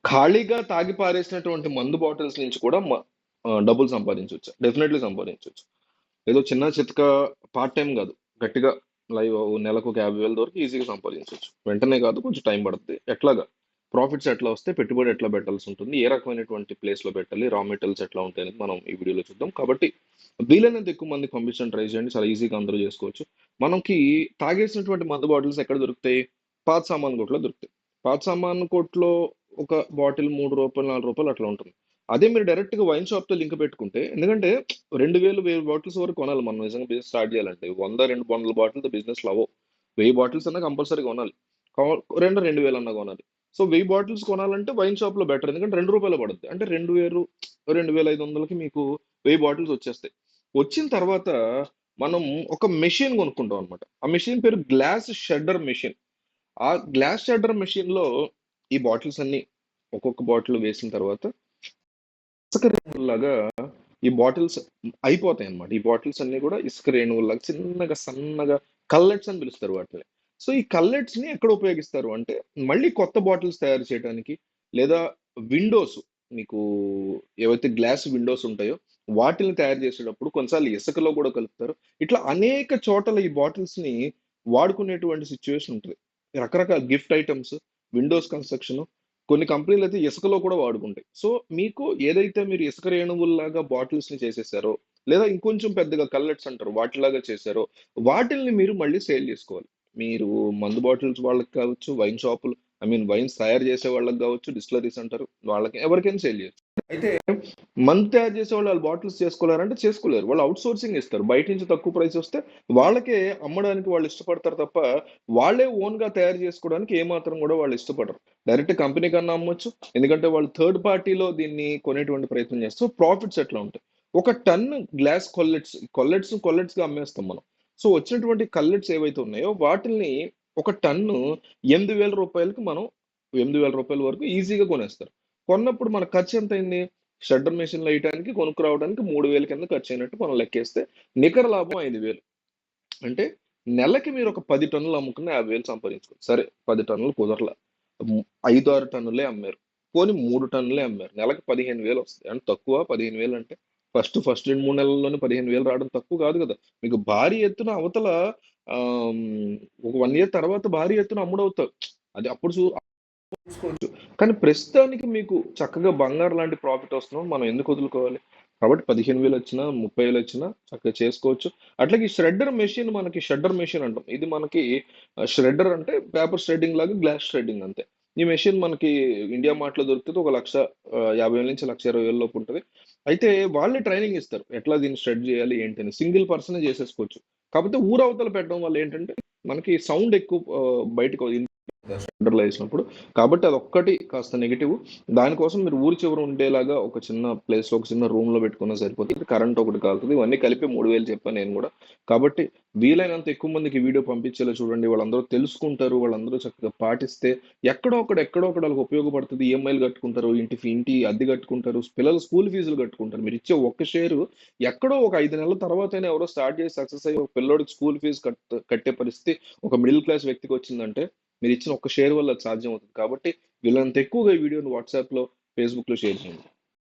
ఖాళీగా తాగి పారేసినటువంటి మందు బాటిల్స్ నుంచి కూడా డబ్బులు సంపాదించవచ్చు. డెఫినెట్లీ సంపాదించవచ్చు. ఏదో చిన్న చితక పార్ట్ టైం కాదు, గట్టిగా లైవ్ నెలకు ఒక 50,000 వరకు ఈజీగా సంపాదించవచ్చు. వెంటనే కాదు, కొంచెం టైం పడుతుంది. ఎట్లాగా ప్రాఫిట్స్ ఎట్లా వస్తే, పెట్టుబడి ఎట్లా పెట్టాల్సి ఉంటుంది, ఏ రకమైనటువంటి ప్లేస్లో పెట్టాలి, రా మెటీరియల్స్ ఎట్లా ఉంటాయి అనేది మనం ఈ వీడియోలో చూద్దాం. కాబట్టి వీలైనంత ఎక్కువ మంది పంపించడం ట్రై చేయండి. చాలా ఈజీగా అందరూ చేసుకోవచ్చు. మనకి తాగేసినటువంటి మందు బాటిల్స్ ఎక్కడ దొరుకుతాయి? పాత సామాన్ కొట్లో దొరుకుతాయి. పాత సామాన్ కొట్లో ఒక బాటిల్ రూ. 3, రూ. 4 అట్లా ఉంటుంది. అదే మీరు డైరెక్ట్‌గా వైన్ షాప్‌తో లింక్ పెట్టుకుంటే, ఎందుకంటే 2000, 1000 బాటిల్స్ వరకు కొనాలి మనం నిజంగా బిజినెస్ స్టార్ట్ చేయాలంటే. 100, 200 బాటిల్‌తో బిజినెస్‌లు అవ్వవు. 1000 బాటిల్స్ అన్నా కంపల్సరీగా కొనాలి. కా 2000 అన్నా కొనాలి. సో, 1000 బాటిల్స్ కొనాలంటే వైన్ షాప్‌లో బెటర్. ఎందుకంటే రూ. 2 పడుద్ది. అంటే 2000, 2500కి మీకు 1000 బాటిల్స్ వచ్చేస్తాయి. వచ్చిన తర్వాత మనం ఒక మెషిన్ కొనుక్కుంటాం అన్నమాట. ఆ మెషిన్ పేరు గ్లాస్ షెడ్డర్ మెషిన్. ఆ గ్లాస్ షెడ్డర్ మెషిన్‌లో ఈ బాటిల్స్ అన్నీ ఒక్కొక్క బాటిల్ వేసిన తర్వాత ఇసుక రేణువుల్లాగా ఈ బాటిల్స్ అయిపోతాయి అన్నమాట. ఈ బాటిల్స్ అన్ని కూడా ఇసుక రేణువుల్లాగా చిన్నగా సన్నగా కల్లెట్స్ అని పిలుస్తారు వాటిని. సో ఈ కల్లెట్స్ ని ఎక్కడ ఉపయోగిస్తారు అంటే, మళ్ళీ కొత్త బాటిల్స్ తయారు చేయడానికి, లేదా విండోస్, మీకు ఏవైతే గ్లాస్ విండోస్ ఉంటాయో వాటిని తయారు చేసేటప్పుడు కొన్నిసార్లు ఇసుకలో కూడా కలుపుతారు. ఇట్లా అనేక చోట్ల ఈ బాటిల్స్ ని వాడుకునేటువంటి సిచ్యువేషన్ ఉంటుంది. రకరకాల గిఫ్ట్ ఐటమ్స్, విండోస్ కన్స్ట్రక్షన్, కొన్ని కంపెనీలు అయితే ఇసుకలో కూడా వాడుకుంటాయి. సో మీకు ఏదైతే మీరు ఇసుక రేణువుల్లాగా బాటిల్స్ ని చేసేసారో, లేదా ఇంకొంచెం పెద్దగా కల్లెట్స్ అంటారు వాటిలాగా చేశారో, వాటిల్ని మీరు మళ్ళీ సేల్ చేసుకోవాలి. మీరు మందు బాటిల్స్ వాళ్ళకి కావచ్చు, వైన్ షాపులు, ఐ మీన్ వైన్స్ తయారు చేసే వాళ్ళకి కావచ్చు, డిస్టిలరీస్ అంటారు వాళ్ళకి, ఎవరికైనా సేల్ చేయొచ్చు. అయితే మందు తయారు చేసే వాళ్ళు బాటిల్స్ చేసుకోలేరంటే చేసుకోలేరు. వాళ్ళు అవుట్ సోర్సింగ్ ఇస్తారు. బయట నుంచి తక్కువ ప్రైస్ వస్తే వాళ్ళకే అమ్మడానికి వాళ్ళు ఇష్టపడతారు తప్ప, వాళ్ళే ఓన్ గా తయారు చేసుకోవడానికి ఏమాత్రం కూడా వాళ్ళు ఇష్టపడరు. డైరెక్ట్ కంపెనీ కన్నా అమ్మొచ్చు. ఎందుకంటే వాళ్ళు థర్డ్ పార్టీలో దీన్ని కొనేటువంటి ప్రయత్నం చేస్తారు. సో ప్రాఫిట్స్ ఎట్లా ఉంటాయి? ఒక టన్ గ్లాస్ కొల్లెట్స్ గా అమ్మేస్తాం మనం. సో వచ్చినటువంటి కల్లెట్స్ ఏవైతే ఉన్నాయో వాటిల్ని ఒక టన్ను రూ. 8,000కి మనం, రూ. 8,000 వరకు ఈజీగా కొనేస్తారు. కొన్నప్పుడు మన ఖర్చు ఎంత అయింది? షట్టర్ మెషిన్‌లో ఎయటానికి, కొనుక్కురావడానికి 3,000 కింద ఖర్చయినట్టు మనం లెక్కేస్తే, నికర లాభం 5,000. అంటే నెలకి మీరు ఒక 10 టన్నులు అమ్ముకున్న 50,000 సంపాదించుకోవచ్చు. సరే 10 టన్నులు కుదరల. 5, 6 టన్నులే అమ్మారు. పోనీ 3 టన్నులే అమ్మారు. నెలకి 15,000 వస్తాయి. అంటే తక్కువ 15,000 అంటే? ఫస్ట్ 2, 3 నెలల్లోనే 15,000 రావడం తక్కువ కాదు కదా! మీకు భారీ ఎత్తున అవతల ఒక 1 ఇయర్ తర్వాత భారీ ఎత్తున అమ్ముడవుతారు. అది అప్పుడు చూసుకోవచ్చు. కానీ ప్రస్తుతానికి మీకు చక్కగా బంగారం లాంటి ప్రాఫిట్ వస్తున్నప్పుడు మనం ఎందుకు వదులుకోవాలి? కాబట్టి 15,000 వచ్చినా, 30,000 వచ్చినా చక్కగా చేసుకోవచ్చు. అట్లాగే ఈ ష్రెడ్డర్ మెషిన్, మనకి షెడ్డర్ మెషిన్ అంటాం. ఇది మనకి ష్రెడ్డర్ అంటే పేపర్ ష్రెడ్డింగ్ లాగా గ్లాస్ ష్రెడ్డింగ్ అంతే. ఈ మెషిన్ మనకి ఇండియా మార్ట్‌లో దొరుకుతది. ఒక 1,50,000 నుంచి 1,20,000 లోపు ఉంటది. అయితే వాళ్ళే ట్రైనింగ్ ఇస్తారు. ఎట్లా దీన్ని ష్రెడ్ చేయాలి ఏంటి అని. సింగిల్ పర్సనే చేసేసుకోవచ్చు. కాకపోతే ఊరవతల పెట్టడం వల్ల ఏంటంటే, మనకి సౌండ్ ఎక్కువ బయటకు షెల్టర్‌లో ఏసినప్పుడు. కాబట్టి అదొక్కటి కాస్త నెగెటివ్. దానికోసం మీరు ఊరి చివర ఉండేలాగా ఒక చిన్న ప్లేస్‌లో, ఒక చిన్న రూమ్‌లో పెట్టుకున్నా సరిపోతది. కరెంట్ ఒకటి కాలుతది. ఇవన్నీ కలిపి 3,000 చెప్పాను నేను గూడా. కాబట్టి వీలైనంత ఎక్కువ మందికి ఈ వీడియో పంపించేలా చూడండి. వాళ్ళందరూ తెలుసుకుంటారు. వాళ్ళందరూ చక్కగా పాటిస్తే ఎక్కడో ఒకడ ఆళ్ళకి ఉపయోగపడుతది. ఈఎంఐలు కట్టుకుంటారు. ఇంటి అద్దె కట్టుకుంటారు. పిల్లల స్కూల్ ఫీజులు కట్టుకుంటారు. మీరిచ్చే ఒక్క షేరు ఎక్కడో ఒక 5 నెలల తర్వాతైనా ఎవరో స్టార్ట్ చేసి సక్సెస్ అయ్యి ఒక పిల్లోడికి స్కూల్ ఫీజు కట్టే పరిస్థితి ఒక మిడిల్ క్లాస్ వ్యక్తికి వచ్చిందంటే, మీరిచ్చిన ఒక్క షేర్ వల్ల అది సాధ్యమవుతుంది. కాబట్టి వీలైనంత ఎక్కువగా ఈ వీడియోని వాట్సాప్‌లో, ఫేస్‌బుక్‌లో షేర్ చేయండి.